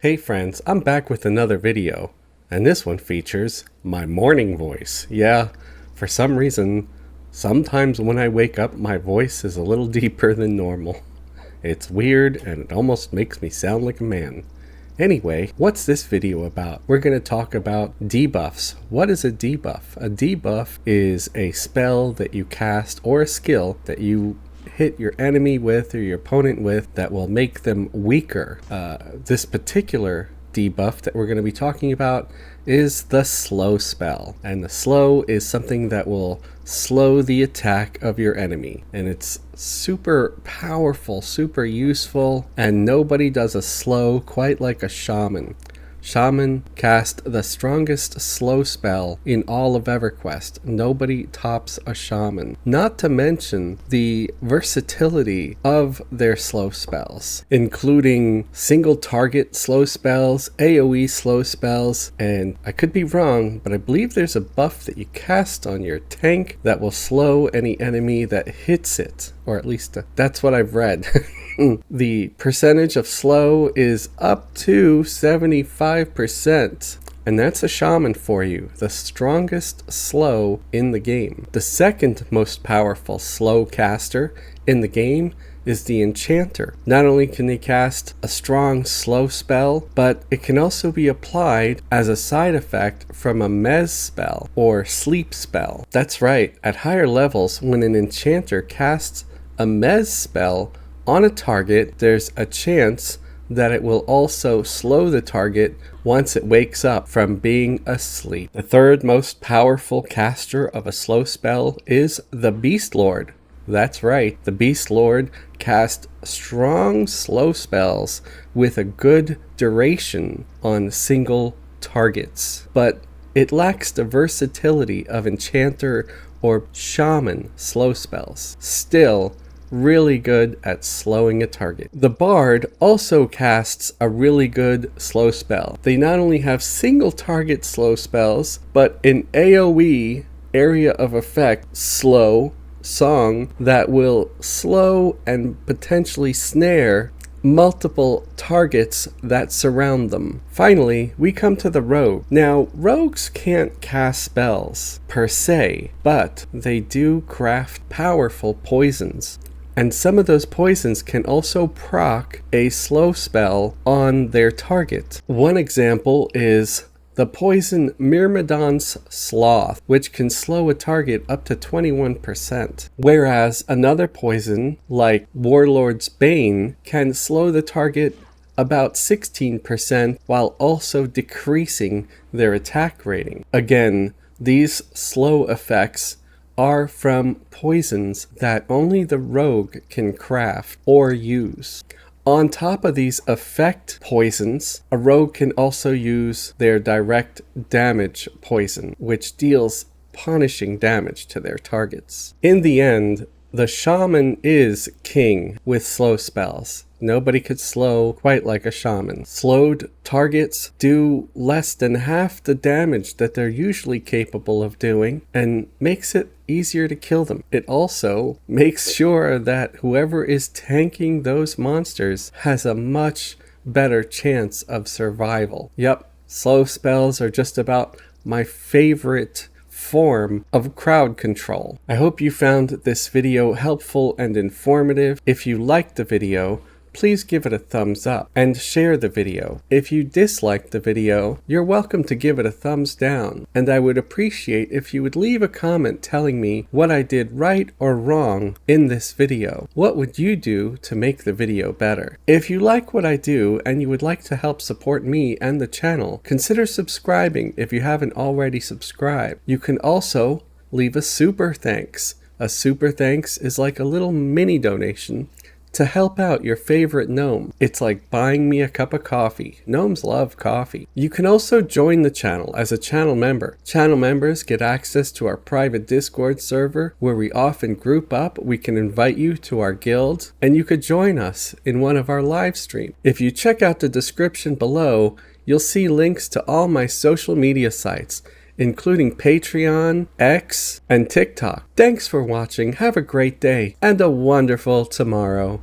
Hey friends, I'm back with another video, and this one features my morning voice. Yeah, for some reason, sometimes when I wake up, my voice is a little deeper than normal. It's weird, and it almost makes me sound like a man. Anyway, what's this video about? We're going to talk about debuffs. What is a debuff? A debuff is a spell that you cast or a skill that you hit your enemy with or your opponent with that will make them weaker. This particular debuff that we're going to be talking about is the slow spell, and the slow is something that will slow the attack of your enemy, and it's super powerful, super useful, and nobody does a slow quite like a shaman. Shaman cast the strongest slow spell in all of Everquest. Nobody tops a shaman. Not to mention the versatility of their slow spells, including single target slow spells, AoE slow spells, and I could be wrong, but I believe there's a buff that you cast on your tank that will slow any enemy that hits it, or at least that's what I've read. The percentage of slow is up to 75%, and that's a shaman for you, the strongest slow in the game. The second most powerful slow caster in the game is the enchanter. Not only can they cast a strong slow spell, but it can also be applied as a side effect from a mez spell or sleep spell. That's right, at higher levels, when an enchanter casts a mez spell on a target, there's a chance that it will also slow the target once it wakes up from being asleep. The third most powerful caster of a slow spell is the Beast Lord. That's right, the Beast Lord casts strong slow spells with a good duration on single targets, but it lacks the versatility of enchanter or shaman slow spells. Still, really good at slowing a target. The Bard also casts a really good slow spell. They not only have single target slow spells, but an AoE area of effect slow song that will slow and potentially snare multiple targets that surround them. Finally, we come to the rogue. Now, rogues can't cast spells per se, but they do craft powerful poisons. And some of those poisons can also proc a slow spell on their target. One example is the poison Myrmidon's Sloth, which can slow a target up to 21%. Whereas another poison, like Warlord's Bane, can slow the target about 16% while also decreasing their attack rating. Again, these slow effects are from poisons that only the rogue can craft or use. On top of these effect poisons, a rogue can also use their direct damage poison, which deals punishing damage to their targets. In the end, the shaman is king with slow spells. Nobody could slow quite like a shaman. Slowed targets do less than half the damage that they're usually capable of doing, and makes it easier to kill them. It also makes sure that whoever is tanking those monsters has a much better chance of survival. Yep, slow spells are just about my favorite form of crowd control. I hope you found this video helpful and informative. If you liked the video, please give it a thumbs up and share the video. If you disliked the video, you're welcome to give it a thumbs down, and I would appreciate if you would leave a comment telling me what I did right or wrong in this video. What would you do to make the video better? If you like what I do and you would like to help support me and the channel, consider subscribing if you haven't already subscribed. You can also leave a super thanks. A super thanks is like a little mini donation to help out your favorite gnome. It's like buying me a cup of coffee. Gnomes love coffee. You can also join the channel as a channel member. Channel members get access to our private Discord server where we often group up. We can invite you to our guild, and you could join us in one of our live streams. If you check out the description below, you'll see links to all my social media sites, including Patreon, X, and TikTok. Thanks for watching. Have a great day and a wonderful tomorrow.